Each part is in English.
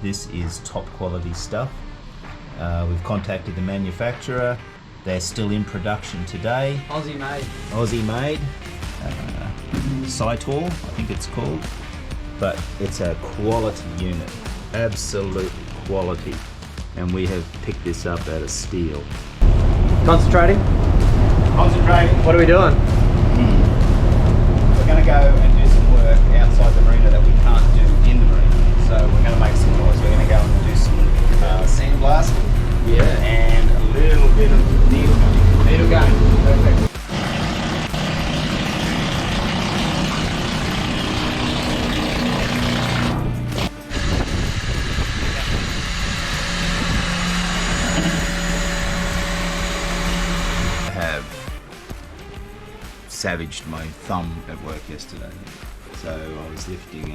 this is top quality stuff. We've contacted the manufacturer. They're still in production today. Aussie made. Aussie made. Cytor, I think it's called. But it's a quality unit. Absolute quality. And we have picked this up out of steel. Concentrating? Concentrating. What are we doing? We're going to go and do some work outside the marina that we can't do in the marina. So we're going to make some noise. We're going to go and do some sandblasting. Yeah. And a little bit of needle gun. Needle gun. Perfect. Savaged my thumb at work yesterday, so I was lifting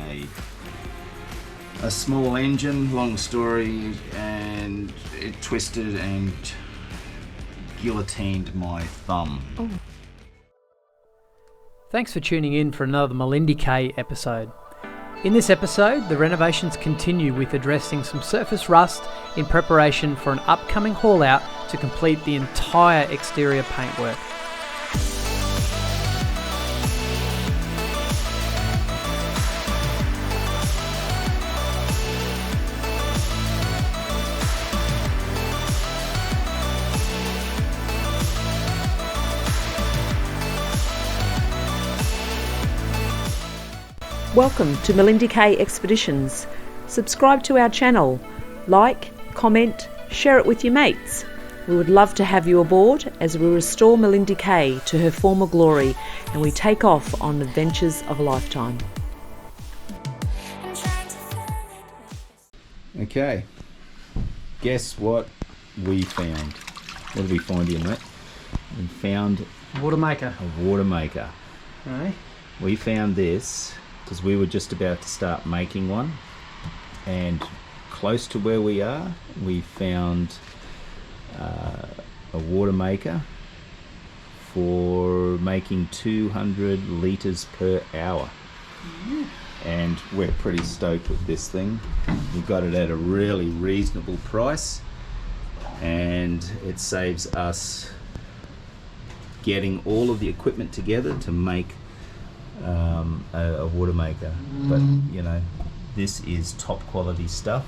a small engine, long story, and it twisted and guillotined my thumb. Oh. Thanks for tuning in for another Malindi K episode. In this episode, the renovations continue with addressing some surface rust in preparation for an upcoming haul out to complete the entire exterior paintwork. Welcome to Malindi K Expeditions. Subscribe to our channel, like, comment, share it with your mates. We would love to have you aboard as we restore Malindi K to her former glory and we take off on adventures of a lifetime. Okay, guess what we found? What did we find here, mate? We found Watermaker. a Watermaker. Right. We found this because we were just about to start making one, and close to where we are we found a Watermaker for making 200 litres per hour. And we're pretty stoked with this thing. We got it at a really reasonable price, and it saves us getting all of the equipment together to make a Watermaker. But you know, this is top quality stuff.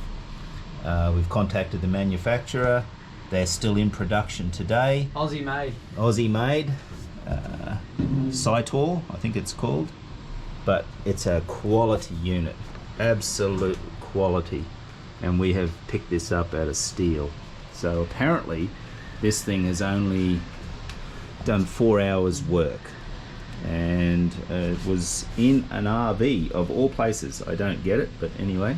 We've contacted the manufacturer. They're still in production today. Aussie made. Aussie made. Cytor, I think it's called. But it's a quality unit. Absolute quality. And we have picked this up out of steel. So apparently this thing has only done 4 hours work. And it was in an RV of all places. I don't get it, but anyway,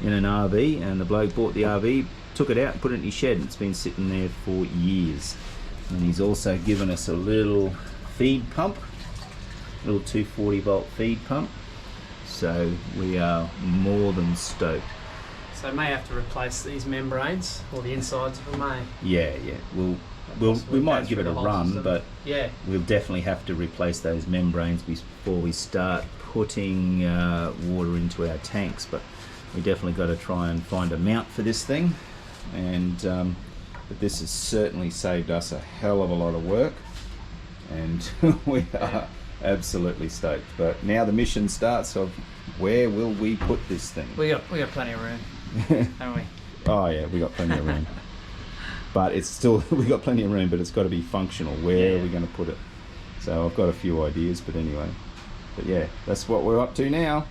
in an RV, and the bloke bought the RV, took it out and put it in his shed, and it's been sitting there for years. And he's also given us a little feed pump, a little 240 volt feed pump, so we are more than stoked. So may have to replace these membranes, or the insides of them, eh? Yeah, we might give it a run, but yeah, we'll definitely have to replace those membranes before we start putting water into our tanks. But we definitely got to try and find a mount for this thing, and but this has certainly saved us a hell of a lot of work, and we are absolutely stoked. But now the mission starts of where will we put this thing? we got plenty of room, haven't we? Oh yeah, we got plenty of room. But it's still, we got plenty of room, but it's got to be functional. Where are we going to put it? So I've got a few ideas, but anyway. But yeah, that's what we're up to now.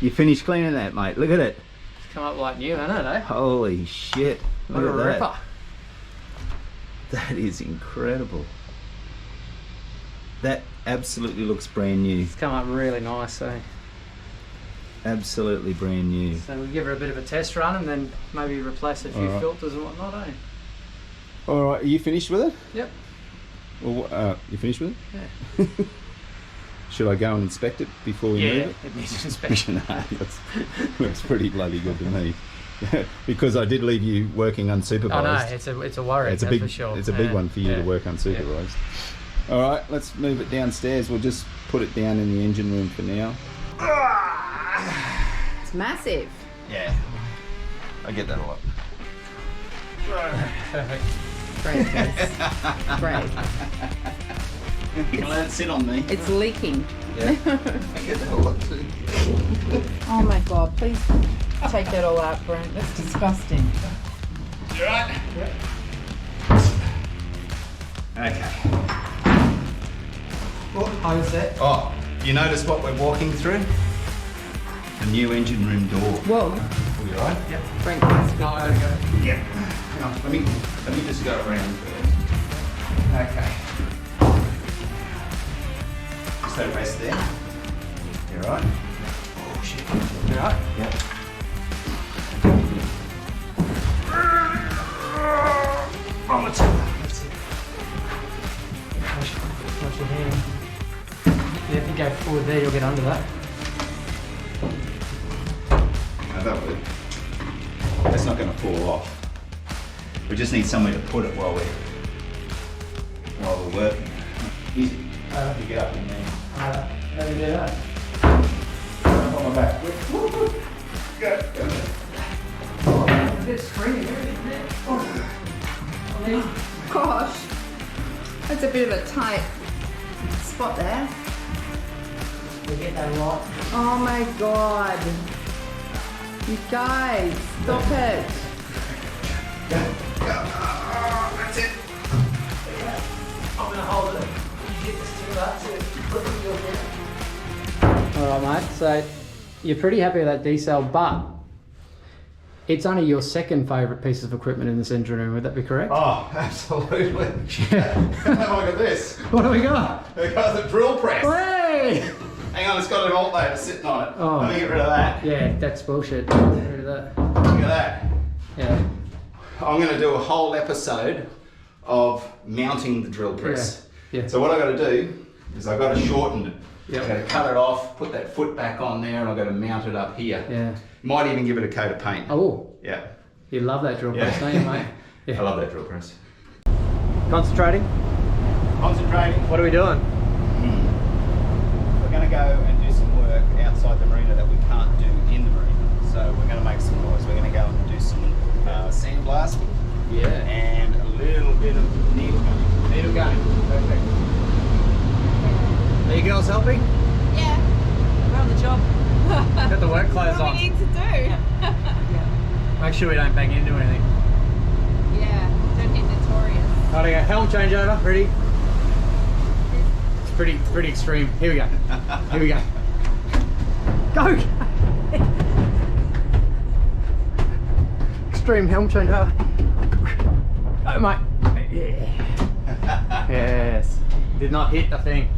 You finished cleaning that, mate. Look at it. It's come up like new, hasn't it, eh? Holy shit. What Look a at ripper. that. That is incredible. That absolutely looks brand new. It's come up really nice, eh? Absolutely brand new. So we'll give her a bit of a test run and then maybe replace a few filters and whatnot, eh? Alright, are you finished with it? Yep. Well, you finished with it? Yeah. Should I go and inspect it before we move it? It needs inspection. That looks pretty bloody good to me. Because I did leave you working unsupervised. I know, it's a worry, It's a big, for sure. it's a big one for you to work unsupervised. All right, let's move it downstairs. We'll just put it down in the engine room for now. It's massive. Yeah, I get that a lot. Perfect. Great, Jess. Great. You can let it sit on me. It's leaking. Yeah, I get that a lot too. Oh my God, please take that all out, Brent. That's disgusting. You right? Yep. Okay. What is that? Oh, you notice what we're walking through? The new engine room door. Whoa. Are you right? Yep. Brent, please. No, I gotta go. Yeah. Hang on, let me just go around first. Okay. So rest there. You alright? Oh shit. You alright? Yep. On the top. That's it. Wash your hand. Yeah, if you go forward there, you'll get under that. No, that'll do. That's not going to fall off. We just need somewhere to put it while we're working. Easy. You get up in there. How do you do that? On my back. Go. A bit springy, isn't it? Gosh, that's a bit of a tight spot there. We get that a lot. Oh my God. You guys, stop it. That's it. I'm gonna hold it. You get this thing up to put it in your hand. Alright mate, so you're pretty happy with that decel, but it's only your second favourite piece of equipment in this engine room, would that be correct? Oh, absolutely. Look at this. What do we got? We got the drill press. Hey! Hang on, it's got an alternator sitting on it. Oh. Let me get rid of that. Yeah, that's bullshit. Get rid of that. Look at that. Yeah. I'm going to do a whole episode of mounting the drill press. Yeah. So what I've got to do is I've got to shorten it. Yep. I've got to cut it off, put that foot back on there, and I've got to mount it up here. Yeah. Might even give it a coat of paint. Oh, Yeah. you love that drill Yeah. press, don't you, mate? Yeah. I love that drill press. Concentrating. Concentrating. What are we doing? We're going to go and do some work outside the marina that we can't do in the marina. So we're going to make some noise. We're going to go and do some sandblasting. Yeah. And a little bit of needle gunning. Needle gunning. Perfect. Are you girls helping? Yeah, we're on the job. Got the work clothes What on. we need to do. Make sure we don't bang into anything. Yeah, don't get notorious. Alright, go. Helm changeover. Ready? It's pretty extreme. Here we go. Here we go. Go! Extreme helm changeover. Oh, mate. Yeah. Yes. Did not hit the thing.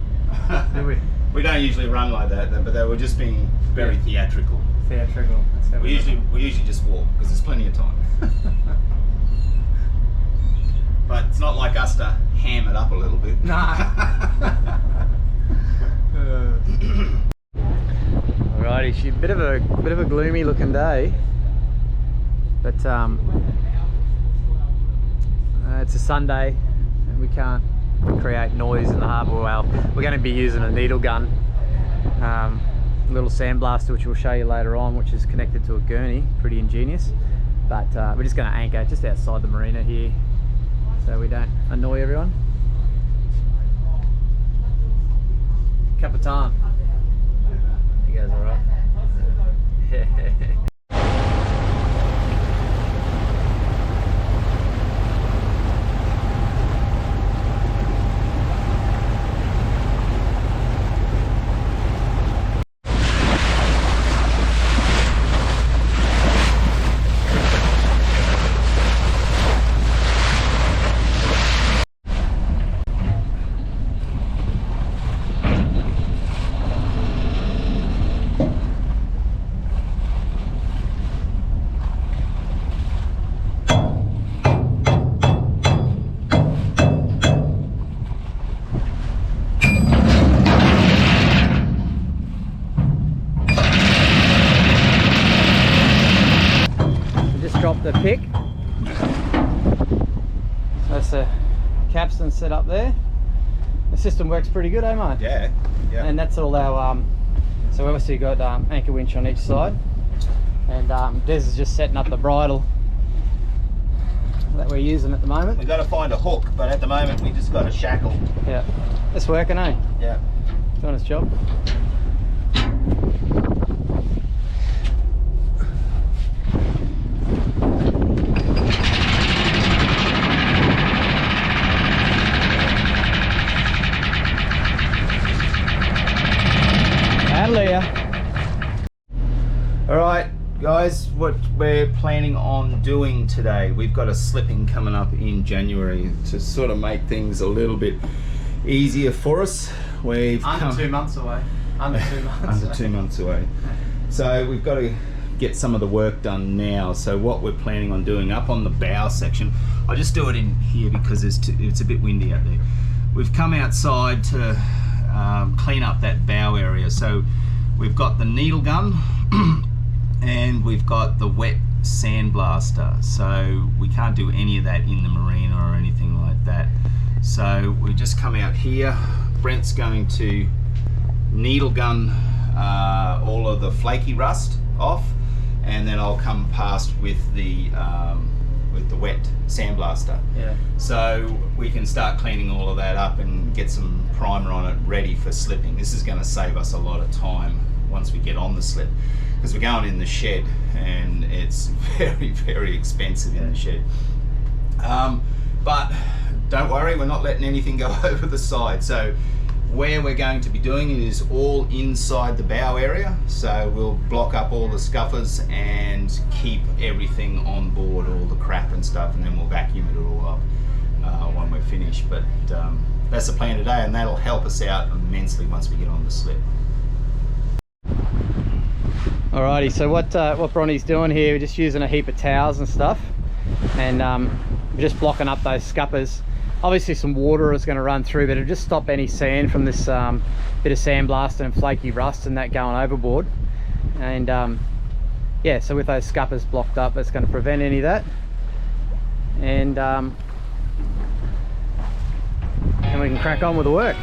Did we? We don't usually run like that, but they were just being very theatrical. Theatrical. That's how We usually just walk because there's plenty of time. But it's not like us to ham it up a little bit. Nah. Alrighty, she's a bit of a gloomy looking day, but it's a Sunday and we can't create noise in the harbour. Well, we're going to be using a needle gun, a little sandblaster, which we'll show you later on, which is connected to a gurney. Pretty ingenious, but we're just going to anchor just outside the marina here so we don't annoy everyone. Cup of time. You guys alright? Drop the pick. That's the capstan set up there. The system works pretty good, eh, mate? Yeah, yeah. And that's all our, so we obviously got anchor winch on each side. And Des is just setting up the bridle that we're using at the moment. We've got to find a hook, but at the moment we just got a shackle. Yeah, it's working, eh? Yeah. Doing its job. Hallelujah. All right, guys, what we're planning on doing today, we've got a slipping coming up in January to sort of make things a little bit easier for us. We've Under 2 months away. Under 2 months. Under 2 months away. So we've got to get some of the work done now. So what we're planning on doing up on the bow section, I'll just do it in here because it's a bit windy out there. We've come outside to clean up that bow area. So we've got the needle gun and we've got the wet sandblaster. So we can't do any of that in the marina or anything like that. So we just come out here. Brent's going to needle gun all of the flaky rust off, and then I'll come past with the wet sandblaster. Yeah. So we can start cleaning all of that up and get some primer on it ready for slipping. This is going to save us a lot of time once we get on the slip, because we're going in the shed and it's very, very expensive in the shed. But don't worry, we're not letting anything go over the side. So where we're going to be doing it is all inside the bow area. So we'll block up all the scuffers and keep everything on board, all the crap and stuff, and then we'll vacuum it all up when we're finished. But that's the plan today, and that'll help us out immensely once we get on the slip. Alrighty, so what Bronny's doing here, we're just using a heap of towels and stuff, and we're just blocking up those scuppers. Obviously some water is going to run through, but it'll just stop any sand from this bit of sandblasting and flaky rust and that going overboard. And yeah, so with those scuppers blocked up, it's going to prevent any of that. And we can crack on with the work.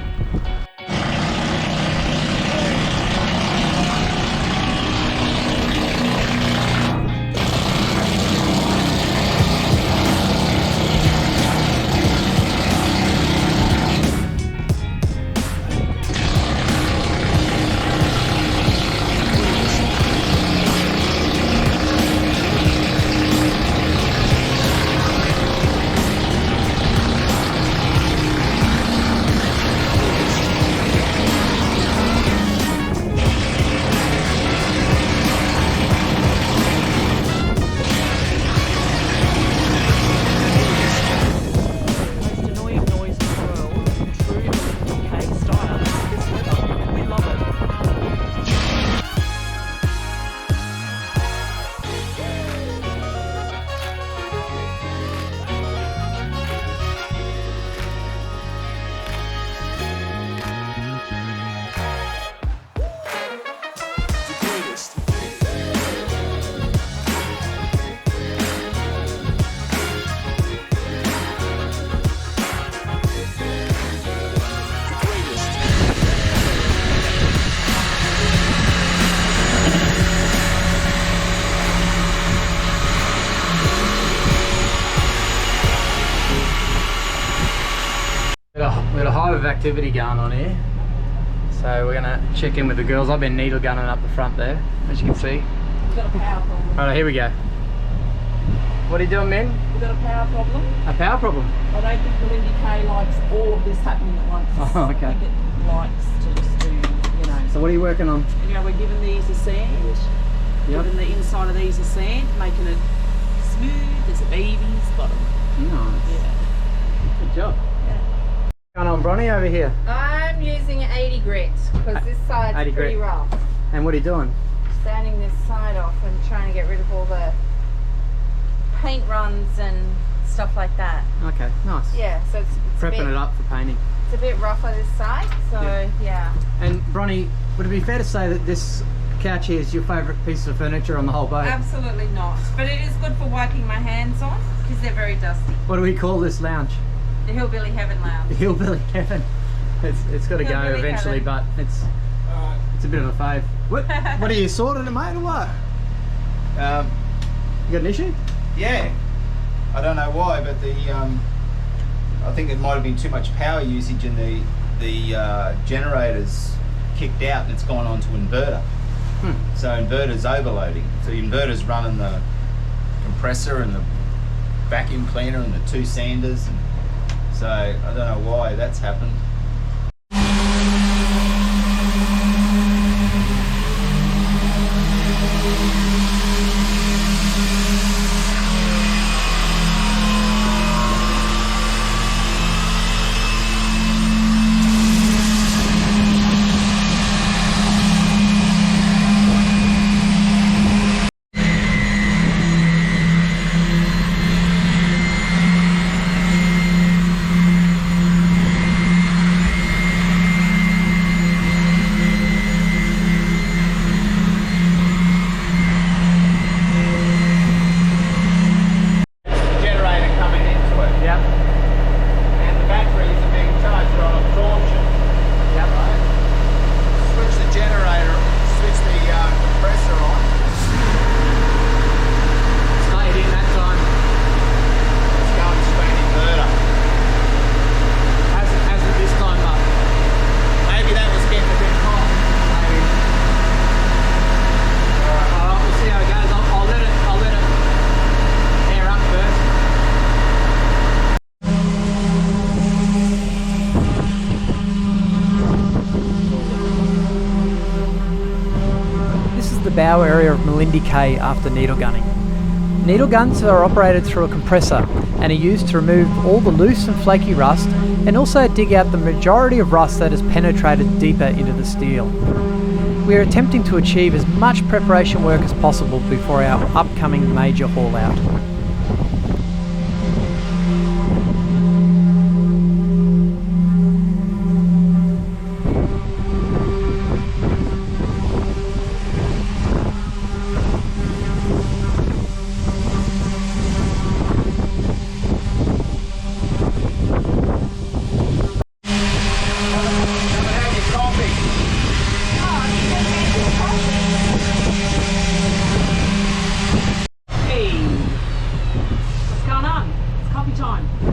We've got a hive of activity going on here, so we're going to check in with the girls. I've been needle gunning up the front there, as you can see. We've got a power problem. Right, here we go. What are you doing, men? We've got a power problem. A power problem? I don't think Malindi K likes all of this happening at once. Oh, okay. I think it likes to just do, you know. So what are you working on? You know, we're giving these a sand. Yep. Giving the inside of these a sand, making it smooth as a baby's bottom. Nice. Yeah. Good job. Yeah. What's going on, Bronny, over here? I'm using 80 grit because this side's 80 pretty grit. rough. And what are you doing? Sanding this side off and trying to get rid of all the paint runs and stuff like that. Okay, nice. Yeah, so it's Prepping it up for painting. It's a bit rougher this side, so yeah. And Bronny, would it be fair to say that this couch here is your favourite piece of furniture on the whole boat? Absolutely not, but it is good for wiping my hands on because they're very dusty. What do we call this lounge? The Hillbilly Heaven The Lounge. Hillbilly Heaven. It's got to go really eventually, haven't. but it's a bit of a fave. What are you sorting it, mate, or what? You got an issue? Yeah, I don't know why, but I think it might have been too much power usage and the generator's kicked out and it's gone on to inverter. So inverter's overloading. So the inverter's running the compressor and the vacuum cleaner and the 2 sanders. And so I don't know why that's happened. bow area of Malindi K after needle gunning. Needle guns are operated through a compressor and are used to remove all the loose and flaky rust and also dig out the majority of rust that has penetrated deeper into the steel. We are attempting to achieve as much preparation work as possible before our upcoming major haul out.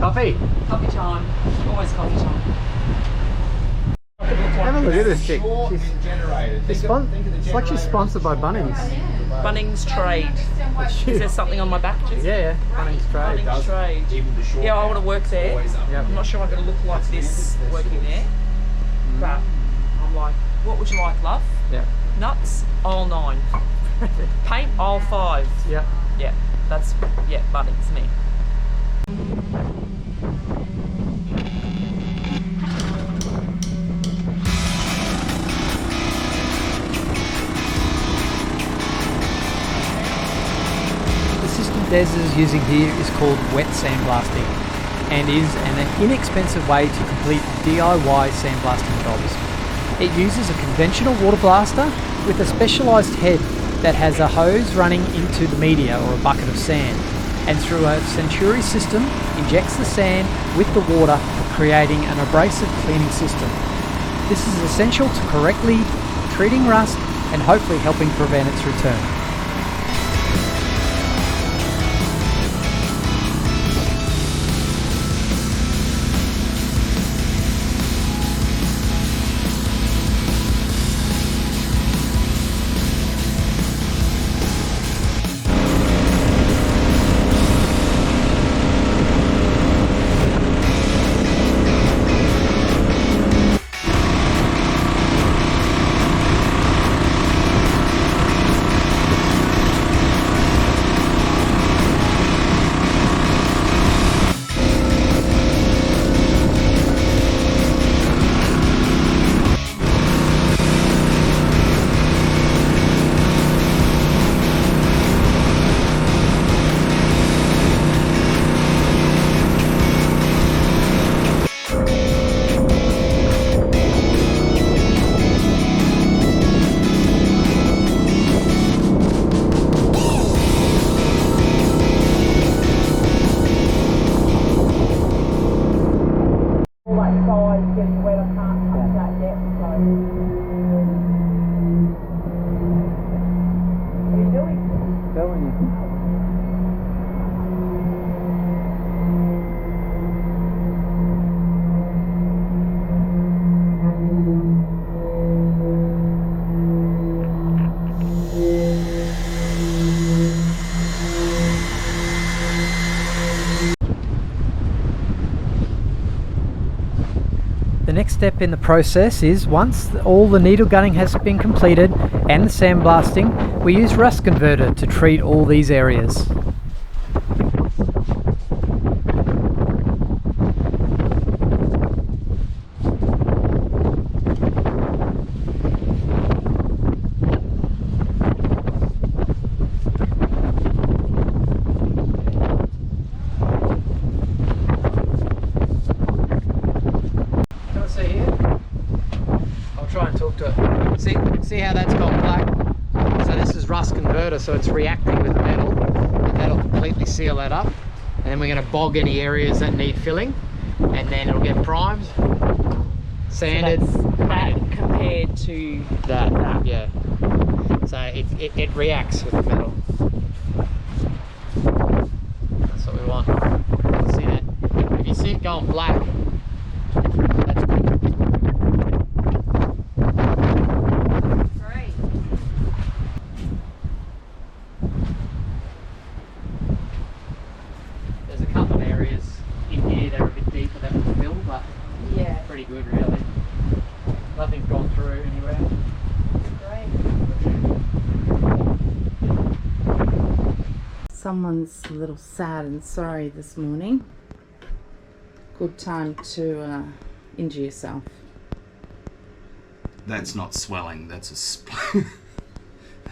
Coffee? Coffee time. Always coffee time. Have a look at this chick. It's It's like she's sponsored by Bunnings. Bunnings Trade. Is there something on my back too? Yeah, Bunnings Trade. Bunnings Trade. Yeah, I want to work there. Yep. I'm not sure I'm going to look like this working there. But I'm like, what would you like, love? Yeah. Nuts? Aisle 9. Paint? Aisle 5. Yeah. Yeah, that's, yeah, Bunnings, me. The system Des is using here is called wet sandblasting and is an inexpensive way to complete DIY sandblasting jobs. It uses a conventional water blaster with a specialised head that has a hose running into the media or a bucket of sand, and through a Centuri system injects the sand with the water, creating an abrasive cleaning system. This is essential to correctly treating rust and hopefully helping prevent its return. next step in the process is, once all the needle gunning has been completed and the sandblasting, we use rust converter to treat all these areas. See how that's gone black? So this is rust converter, so it's reacting with metal, and that'll completely seal that up. And then we're going to bog any areas that need filling, and then it'll get primed, sanded, So that's that painted. compared to That, yeah. So it reacts with the metal. That's what we want. See that? If you see it going black, that's good. There's a couple of areas in here that are a bit deeper that will fill, but Yeah. pretty good really. Nothing's gone through anywhere. Someone's a little sad and sorry this morning. Good time to injure yourself. That's not swelling, that's a splint.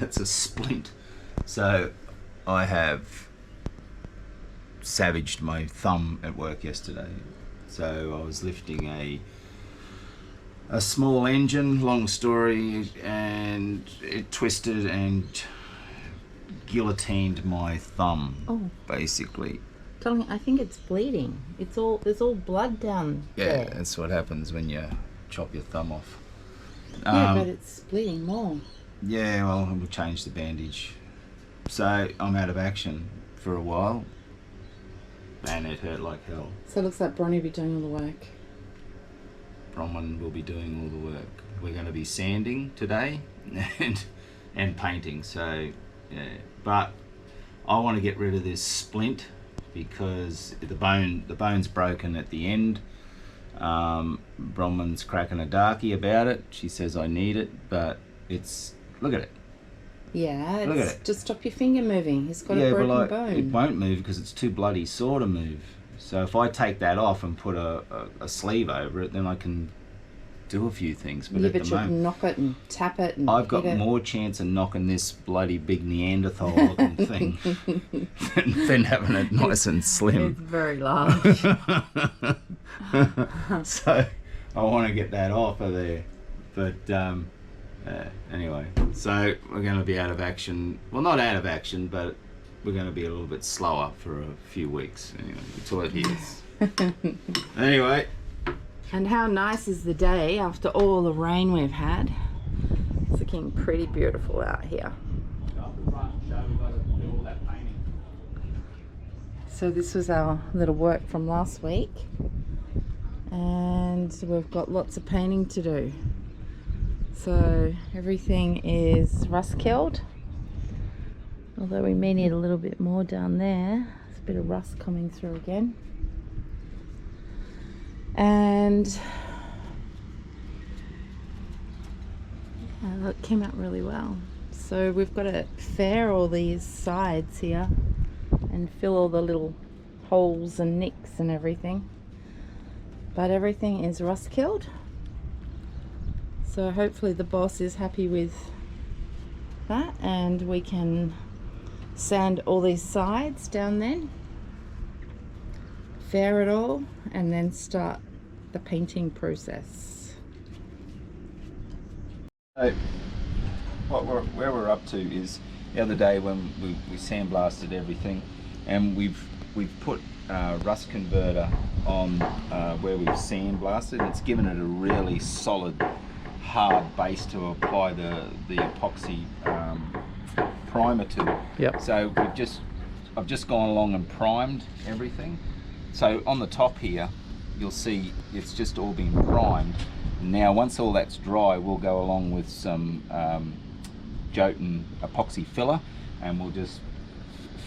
That's a splint. So I have savaged my thumb at work yesterday. So I was lifting a small engine, long story, and it twisted and guillotined my thumb. Oh. I Basically. think it's bleeding. There's all blood down Yeah, there. that's what happens when you chop your thumb off. Yeah, but it's bleeding more. Yeah, well, we'll change the bandage. So I'm out of action for a while, and it hurt like hell. So it looks like Bronny will be doing all the work. Bronwyn will be doing all the work. We're going to be sanding today and painting. So, yeah. But I want to get rid of this splint because the bone's broken at the end. Bronwyn's cracking a darkie about it. She says I need it, but it's, look at it. Yeah, Look at it. Just stop your finger moving. He's got a Yeah, broken but bone. it won't move because it's too bloody sore to move. So if I take that off and put a sleeve over it, then I can do a few things. But Yeah, at the but you moment, knock it and tap it and I've got hit it. more chance of knocking this bloody big Neanderthal looking thing than having it nice and It's slim. very large. So I want to get that off of there. But anyway, so we're going to be out of action. Well, not out of action, but we're going to be a little bit slower for a few weeks. Anyway, until it heals. Anyway. And how nice is the day after all the rain we've had? It's looking pretty beautiful out here. So this was our little work from last week, and we've got lots of painting to do. So everything is rust killed, although we may need a little bit more down there. There's a bit of rust coming through again. And yeah, that came out really well. So we've got to fair all these sides here and fill all the little holes and nicks and everything. But everything is rust killed. So hopefully the boss is happy with that, and we can sand all these sides down then, fair it all, and then start the painting process. So where we're up to is the other day when we sandblasted everything, and we've put rust converter on where we've sandblasted. It's given it a really solid, hard base to apply the epoxy primer to. Yep. So I've just gone along and primed everything. So on the top here, you'll see it's just all been primed. Now once all that's dry, we'll go along with some Jotun epoxy filler, and we'll just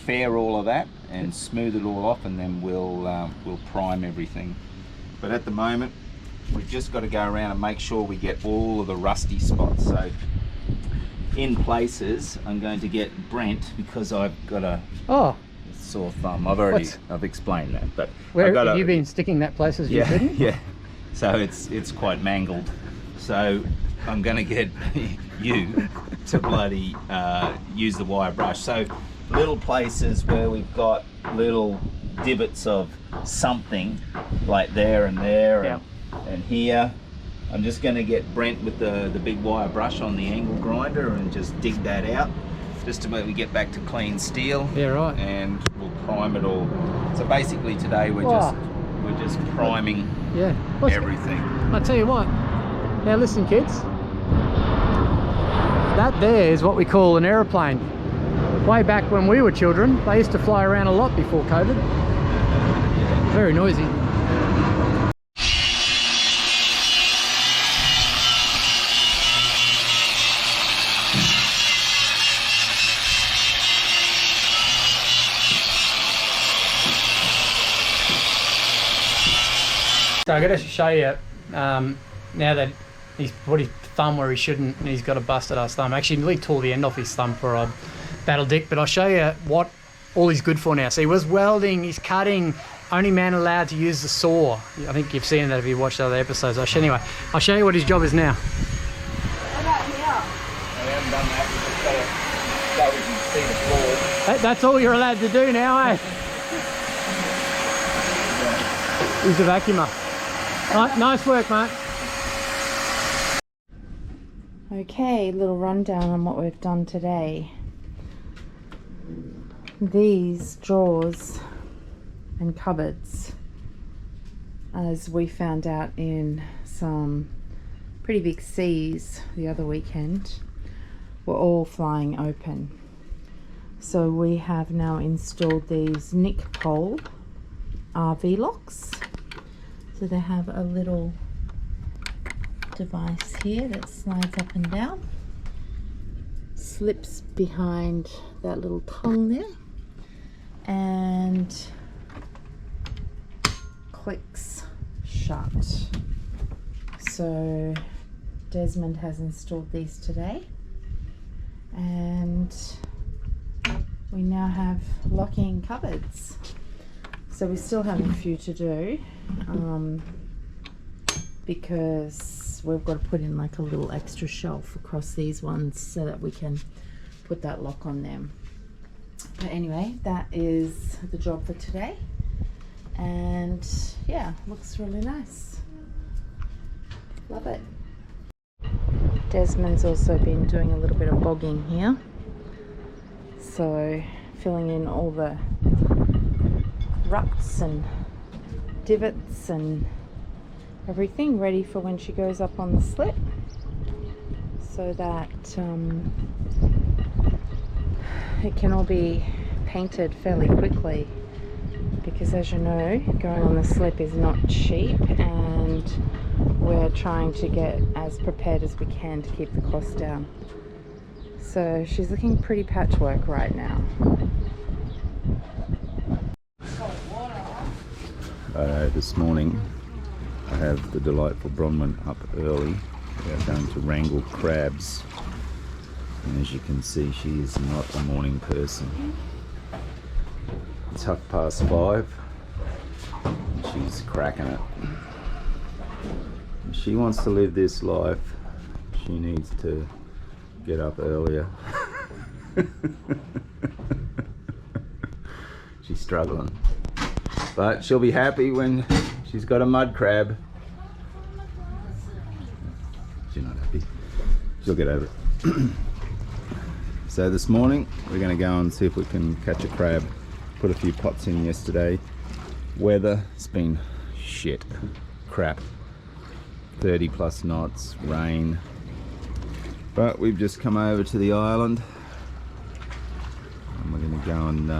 fair all of that and smooth it all off, and then we'll prime everything. But at the moment, we've just got to go around and make sure we get all of the rusty spots. So in places, I'm going to get Brent, because I've got a sore thumb. I've explained that, but where have you been sticking that places you shouldn't? Yeah. So it's quite mangled. So I'm going to get you to bloody use the wire brush. So little places where we've got little divots of something, like there and there and here, I'm just going to get Brent with the big wire brush on the angle grinder and just dig that out, just to maybe get back to clean steel. Yeah, right. And we'll prime it all. So basically today we're just priming everything. I'll tell you what. Now listen, kids. That there is what we call an aeroplane. Way back when we were children, they used to fly around a lot before COVID. Very noisy. So I'm going to show you now that he's put his thumb where he shouldn't and he's got a busted ass thumb. Actually, he nearly tore the end off his thumb for a battle dick, but I'll show you what all he's good for now. So he was welding, he's cutting, only man allowed to use the saw. I think you've seen that if you watched other episodes. Anyway, I'll show you what his job is now. What about here? I haven't done that, we've just got to go and see the floor. That's all you're allowed to do now, eh? He's a vacuumer. Right, nice work, mate. Okay, little rundown on what we've done today. These drawers and cupboards, as we found out in some pretty big seas the other weekend, were all flying open. So we have now installed these Nick pole RV locks. So they have a little device here that slides up and down, slips behind that little tongue there, and clicks shut. So Desmond has installed these today, and we now have locking cupboards. So we still have a few to do, because we've got to put in like a little extra shelf across these ones so that we can put that lock on them. But anyway, that is the job for today, and yeah, looks really nice. Love it. Desmond's also been doing a little bit of bogging here, so filling in all the ruts and divots and everything, ready for when she goes up on the slip, so that it can all be painted fairly quickly, because as you know, going on the slip is not cheap, and we're trying to get as prepared as we can to keep the cost down. So she's looking pretty patchwork right now. This morning I have the delightful Bronwyn up early. We are going to wrangle crabs, and as you can see, she is not a morning person. It's 5:30 and she's cracking it. If she wants to live this life, she needs to get up earlier. She's struggling, but she'll be happy when she's got a mud crab. She's not happy. She'll get over it. So this morning we're going to go and see if we can catch a crab. Put a few pots in yesterday. Weather, it's been shit, crap. 30 plus knots, rain. But we've just come over to the island, and we're going to go and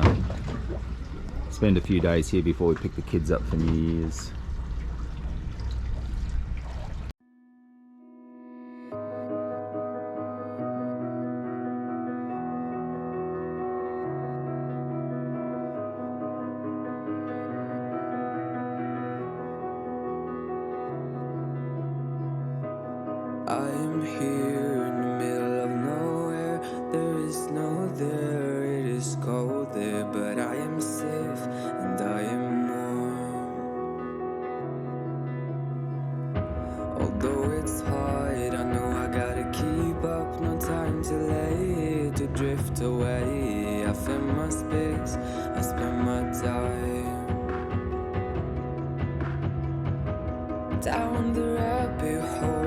spend a few days here before we pick the kids up for New Year's. there, it is cold there, but I am safe and I am warm. Although it's hard, I know I gotta keep up, no time to lay, to drift away. I find my space, I spend my time down the rabbit hole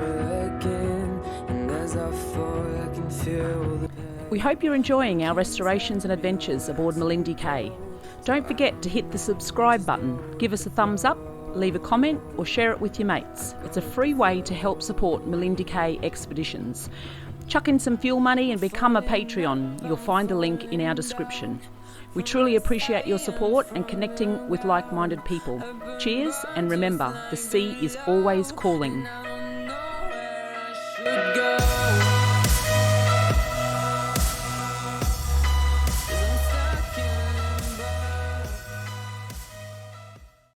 again, and as I fall I can feel the pain. We hope you're enjoying our restorations and adventures aboard Malindi K. Don't forget to hit the subscribe button, give us a thumbs up, leave a comment or share it with your mates. It's a free way to help support Malindi K Expeditions. Chuck in some fuel money and become a Patreon. You'll find a link in our description. We truly appreciate your support and connecting with like-minded people. Cheers, and remember, the sea is always calling.